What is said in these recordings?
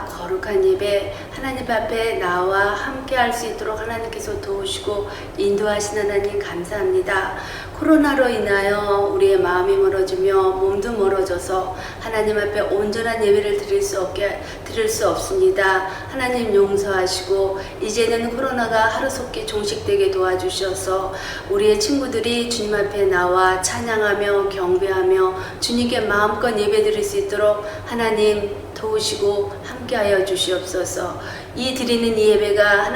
예배가 거룩한 예배, 하나님 앞에 나와 함께 할 수 있도록 하나님께서 도우시고 인도하신 하나님 감사합니다. 코로나로 인하여 우리의 마음이 멀어지며 몸도 멀어져서 하나님 앞에 온전한 예배를 드릴 수 없습니다. 하나님 용서하시고 이제는 코로나가 하루속히 종식되게 도와주셔서 우리의 친구들이 주님 앞에 나와 찬양하며 경배하며 주님께 마음껏 예배드릴 수 있도록 하나님 도우시고 함께하여 주시옵소서. 드리는 이 예배가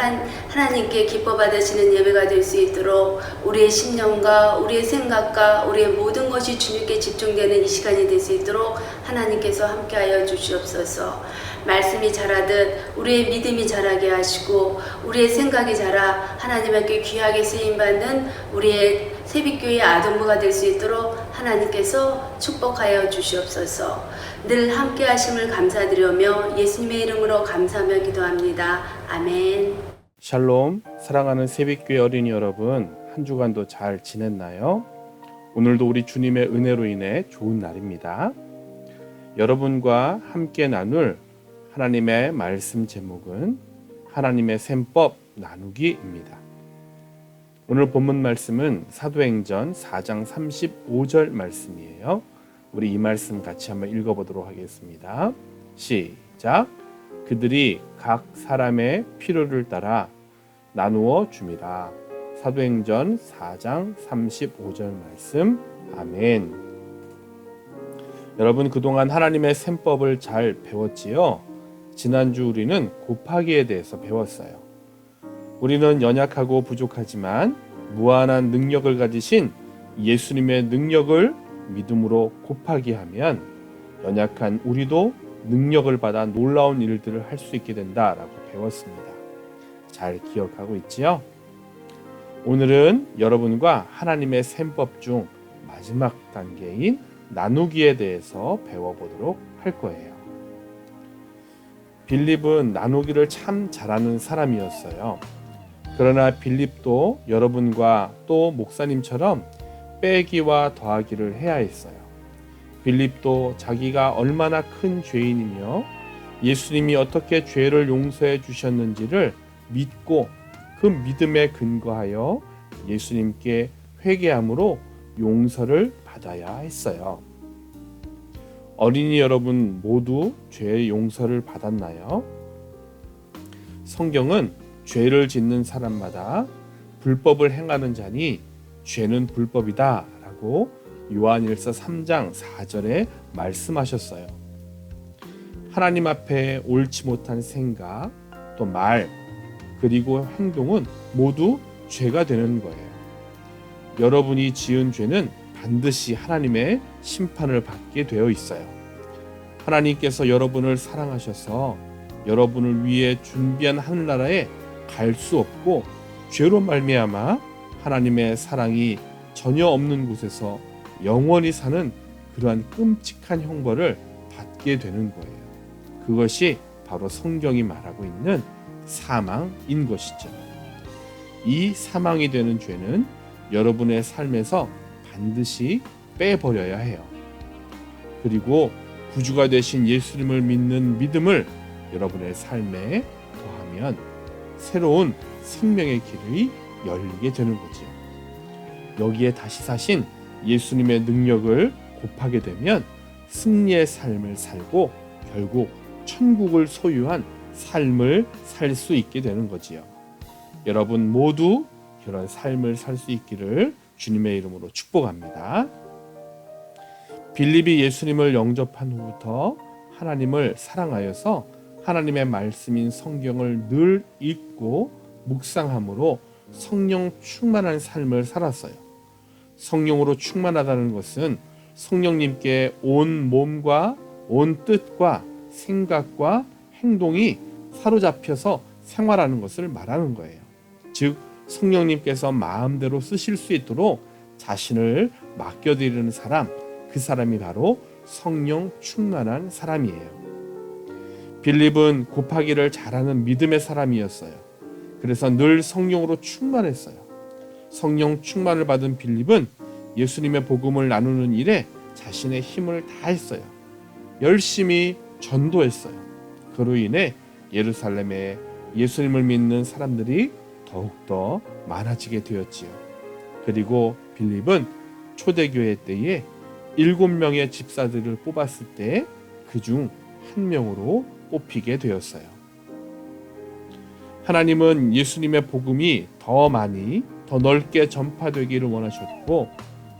하나님께 기뻐 받으시는 예배가 될 수 있도록 우리의 심령과 우리의 생각과 우리의 모든 것이 주님께 집중되는 이 시간이 될 수 있도록 하나님께서 함께하여 주시옵소서. 말씀이 자라듯 우리의 믿음이 자라게 하시고 우리의 생각이 자라 하나님께 귀하게 쓰임받는 우리의 새빛교회의 아동부가 될 수 있도록 하나님께서 축복하여 주시옵소서. 늘 함께 하심을 감사드리며 예수님의 이름으로 감사하며 기도합니다. 아멘. 샬롬, 사랑하는 새빛교회 어린이 여러분, 한 주간도 잘 지냈나요? 오늘도 우리 주님의 은혜로 인해 좋은 날입니다. 여러분과 함께 나눌 하나님의 말씀 제목은 하나님의 셈법 나누기입니다. 오늘 본문 말씀은 사도행전 4장 35절 말씀이에요. 우리 이 말씀 같이 한번 읽어보도록 하겠습니다. 시작. 그들이 각 사람의 필요를 따라 나누어 줌이라. 사도행전 4장 35절 말씀. 아멘. 여러분, 그동안 하나님의 셈법을 잘 배웠지요? 지난주 우리는 곱하기에 대해서 배웠어요. 우리는 연약하고 부족하지만 무한한 능력을 가지신 예수님의 능력을 믿음으로 곱하기 하면 연약한 우리도 능력을 받아 놀라운 일들을 할 수 있게 된다라고 배웠습니다. 잘 기억하고 있지요? 오늘은 여러분과 하나님의 셈법 중 마지막 단계인 나누기에 대해서 배워보도록 할 거예요. 빌립은 나누기를 참 잘하는 사람이었어요. 그러나 빌립도 여러분과 또 목사님처럼 빼기와 더하기를 해야 했어요. 빌립도 자기가 얼마나 큰 죄인이며 예수님이 어떻게 죄를 용서해 주셨는지를 믿고 그 믿음에 근거하여 예수님께 회개함으로 용서를 받아야 했어요. 어린이 여러분 모두 죄의 용서를 받았나요? 성경은 죄를 짓는 사람마다 불법을 행하는 자니 죄는 불법이다 라고 요한일서 3장 4절에 말씀하셨어요. 하나님 앞에 옳지 못한 생각, 또 말, 그리고 행동은 모두 죄가 되는 거예요. 여러분이 지은 죄는 반드시 하나님의 심판을 받게 되어 있어요. 하나님께서 여러분을 사랑하셔서 여러분을 위해 준비한 하늘나라에 갈 수 없고 죄로 말미암아 하나님의 사랑이 전혀 없는 곳에서 영원히 사는 그러한 끔찍한 형벌을 받게 되는 거예요. 그것이 바로 성경이 말하고 있는 사망인 것이죠. 이 사망이 되는 죄는 여러분의 삶에서 반드시 빼버려야 해요. 그리고 구주가 되신 예수님을 믿는 믿음을 여러분의 삶에 더하면 새로운 생명의 길이 열리게 되는 거죠. 여기에 다시 사신 예수님의 능력을 곱하게 되면 승리의 삶을 살고 결국 천국을 소유한 삶을 살 수 있게 되는 거지요. 여러분 모두 그런 삶을 살 수 있기를 주님의 이름으로 축복합니다. 빌립이 예수님을 영접한 후부터 하나님을 사랑하여서 하나님의 말씀인 성경을 늘 읽고 묵상함으로 성령 충만한 삶을 살았어요. 성령으로 충만하다는 것은 성령님께 온 몸과 온 뜻과 생각과 행동이 사로잡혀서 생활하는 것을 말하는 거예요. 즉 성령님께서 마음대로 쓰실 수 있도록 자신을 맡겨드리는 사람, 그 사람이 바로 성령 충만한 사람이에요. 빌립은 곱하기를 잘하는 믿음의 사람이었어요. 그래서 늘 성령으로 충만했어요. 성령 충만을 받은 빌립은 예수님의 복음을 나누는 일에 자신의 힘을 다했어요. 열심히 전도했어요. 그로 인해 예루살렘에 예수님을 믿는 사람들이 더욱더 많아지게 되었지요. 그리고 빌립은 초대교회 때에 7명의 집사들을 뽑았을 때 그중 한 명으로 뽑히게 되었어요. 하나님은 예수님의 복음이 더 많이, 더 넓게 전파되기를 원하셨고,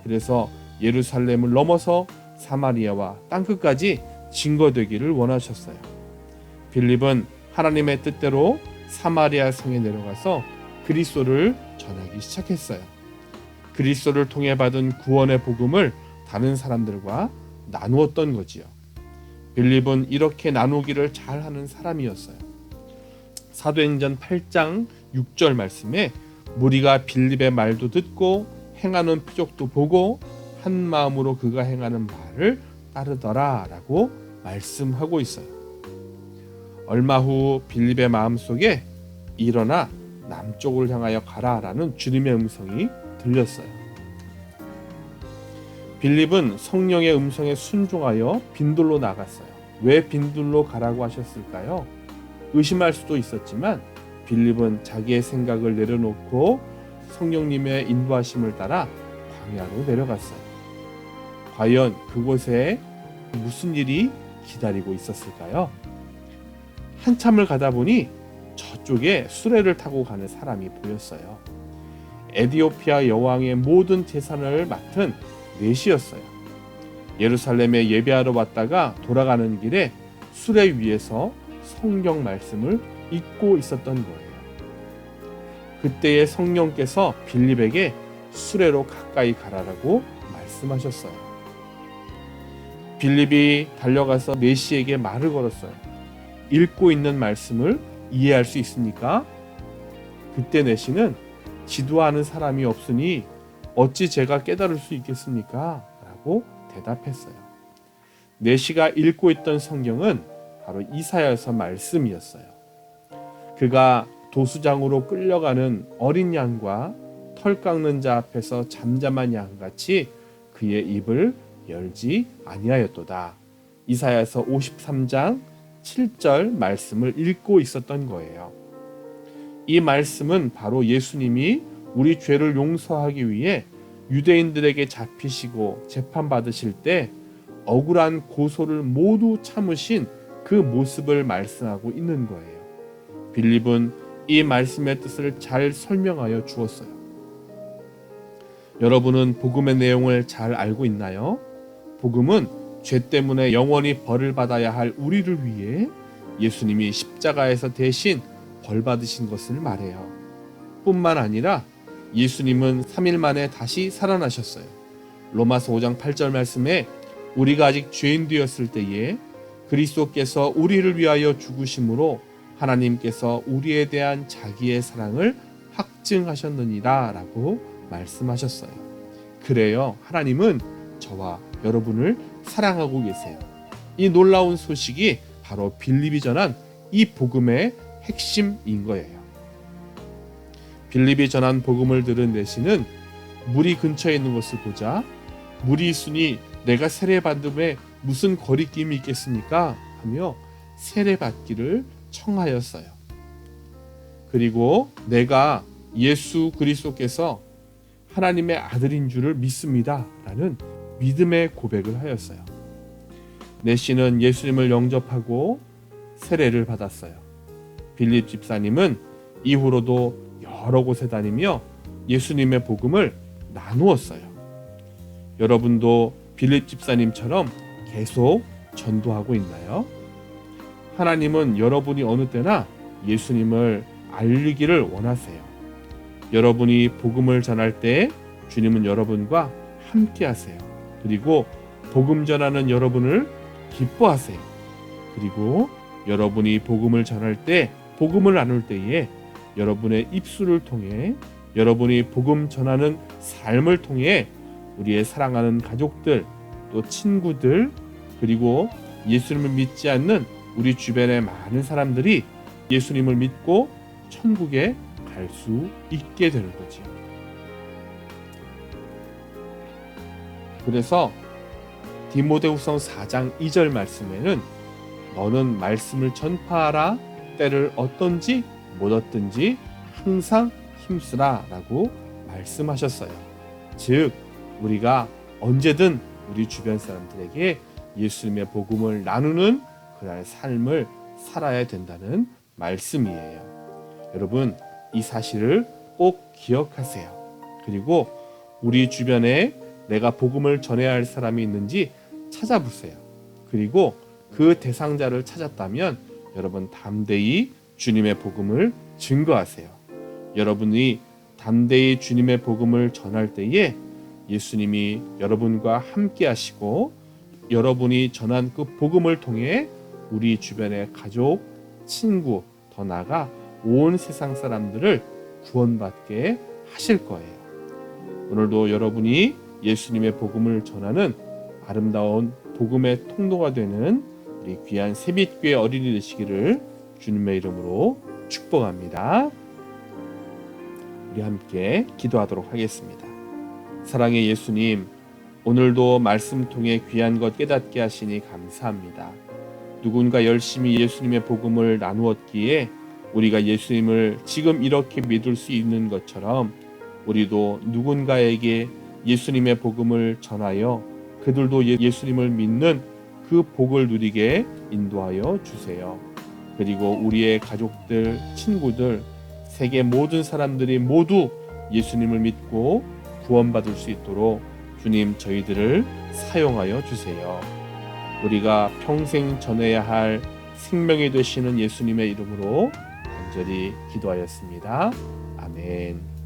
그래서 예루살렘을 넘어서 사마리아와 땅끝까지 증거되기를 원하셨어요. 빌립은 하나님의 뜻대로 사마리아 성에 내려가서 그리스도를 전하기 시작했어요. 그리스도를 통해 받은 구원의 복음을 다른 사람들과 나누었던 거지요. 빌립은 이렇게 나누기를 잘하는 사람이었어요. 사도행전 8장 6절 말씀에 무리가 빌립의 말도 듣고 행하는 표적도 보고 한 마음으로 그가 행하는 말을 따르더라 라고 말씀하고 있어요. 얼마 후 빌립의 마음속에 일어나 남쪽을 향하여 가라 라는 주님의 음성이 들렸어요. 빌립은 성령의 음성에 순종하여 빈들로 나갔어요. 왜 빈들로 가라고 하셨을까요? 의심할 수도 있었지만 빌립은 자기의 생각을 내려놓고 성령님의 인도하심을 따라 광야로 내려갔어요. 과연 그곳에 무슨 일이 기다리고 있었을까요? 한참을 가다 보니 저쪽에 수레를 타고 가는 사람이 보였어요. 에디오피아 여왕의 모든 재산을 맡은 넷이었어요. 예루살렘에 예배하러 왔다가 돌아가는 길에 수레 위에서 성경 말씀을 읽고 있었던 거예요. 그때의 성령께서 빌립에게 수레로 가까이 가라라고 말씀하셨어요. 빌립이 달려가서 내시에게 말을 걸었어요. 읽고 있는 말씀을 이해할 수 있습니까? 그때 내시는 지도하는 사람이 없으니 어찌 제가 깨달을 수 있겠습니까? 라고 대답했어요. 내시가 읽고 있던 성경은 바로 이사야서 말씀이었어요. 그가 도수장으로 끌려가는 어린 양과 털 깎는 자 앞에서 잠잠한 양같이 그의 입을 열지 아니하였도다. 이사야서 53장 7절 말씀을 읽고 있었던 거예요. 이 말씀은 바로 예수님이 우리 죄를 용서하기 위해 유대인들에게 잡히시고 재판받으실 때 억울한 고소를 모두 참으신 그 모습을 말씀하고 있는 거예요. 빌립은 이 말씀의 뜻을 잘 설명하여 주었어요. 여러분은 복음의 내용을 잘 알고 있나요? 복음은 죄 때문에 영원히 벌을 받아야 할 우리를 위해 예수님이 십자가에서 대신 벌 받으신 것을 말해요. 뿐만 아니라 예수님은 3일 만에 다시 살아나셨어요. 로마서 5장 8절 말씀에 우리가 아직 죄인 되었을 때에 그리스도께서 우리를 위하여 죽으심으로 하나님께서 우리에 대한 자기의 사랑을 확증하셨느니라 라고 말씀하셨어요. 그래요, 하나님은 저와 여러분을 사랑하고 계세요. 이 놀라운 소식이 바로 빌립이 전한 이 복음의 핵심인 거예요. 빌립이 전한 복음을 들은 내시는 물이 근처에 있는 것을 보자 물이 있으니 내가 세례받음에 무슨 거리낌이 있겠습니까? 하며 세례받기를 청하였어요. 그리고 내가 예수 그리스도께서 하나님의 아들인 줄을 믿습니다 라는 믿음의 고백을 하였어요. 내시는 예수님을 영접하고 세례를 받았어요. 빌립 집사님은 이후로도 여러 곳에 다니며 예수님의 복음을 나누었어요. 여러분도 빌립 집사님처럼 계속 전도하고 있나요? 하나님은 여러분이 어느 때나 예수님을 알리기를 원하세요. 여러분이 복음을 전할 때 주님은 여러분과 함께 하세요. 그리고 복음 전하는 여러분을 기뻐하세요. 그리고 여러분이 복음을 전할 때, 복음을 나눌 때에 여러분의 입술을 통해, 여러분이 복음 전하는 삶을 통해 우리의 사랑하는 가족들, 또 친구들, 그리고 예수님을 믿지 않는 우리 주변의 많은 사람들이 예수님을 믿고 천국에 갈 수 있게 되는 거죠. 그래서 디모데후서 4장 2절 말씀에는 너는 말씀을 전파하라. 때를 얻든지 못 얻든지 항상 힘쓰라 라고 말씀하셨어요. 즉 우리가 언제든 우리 주변 사람들에게 예수님의 복음을 나누는 그날 삶을 살아야 된다는 말씀이에요. 여러분, 이 사실을 꼭 기억하세요. 그리고 우리 주변에 내가 복음을 전해야 할 사람이 있는지 찾아보세요. 그리고 그 대상자를 찾았다면 여러분 담대히 주님의 복음을 증거하세요. 여러분이 담대히 주님의 복음을 전할 때에 예수님이 여러분과 함께 하시고 여러분이 전한 그 복음을 통해 우리 주변의 가족, 친구, 더 나아가 온 세상 사람들을 구원받게 하실 거예요. 오늘도 여러분이 예수님의 복음을 전하는 아름다운 복음의 통로가 되는 우리 귀한 새빛교회 어린이 되시기를 주님의 이름으로 축복합니다. 우리 함께 기도하도록 하겠습니다. 사랑의 예수님, 오늘도 말씀 통해 귀한 것 깨닫게 하시니 감사합니다. 누군가 열심히 예수님의 복음을 나누었기에 우리가 예수님을 지금 이렇게 믿을 수 있는 것처럼 우리도 누군가에게 예수님의 복음을 전하여 그들도 예수님을 믿는 그 복을 누리게 인도하여 주세요. 그리고 우리의 가족들, 친구들, 세계 모든 사람들이 모두 예수님을 믿고 구원받을 수 있도록 주님 저희들을 사용하여 주세요. 우리가 평생 전해야 할 생명이 되시는 예수님의 이름으로 간절히 기도하였습니다. 아멘.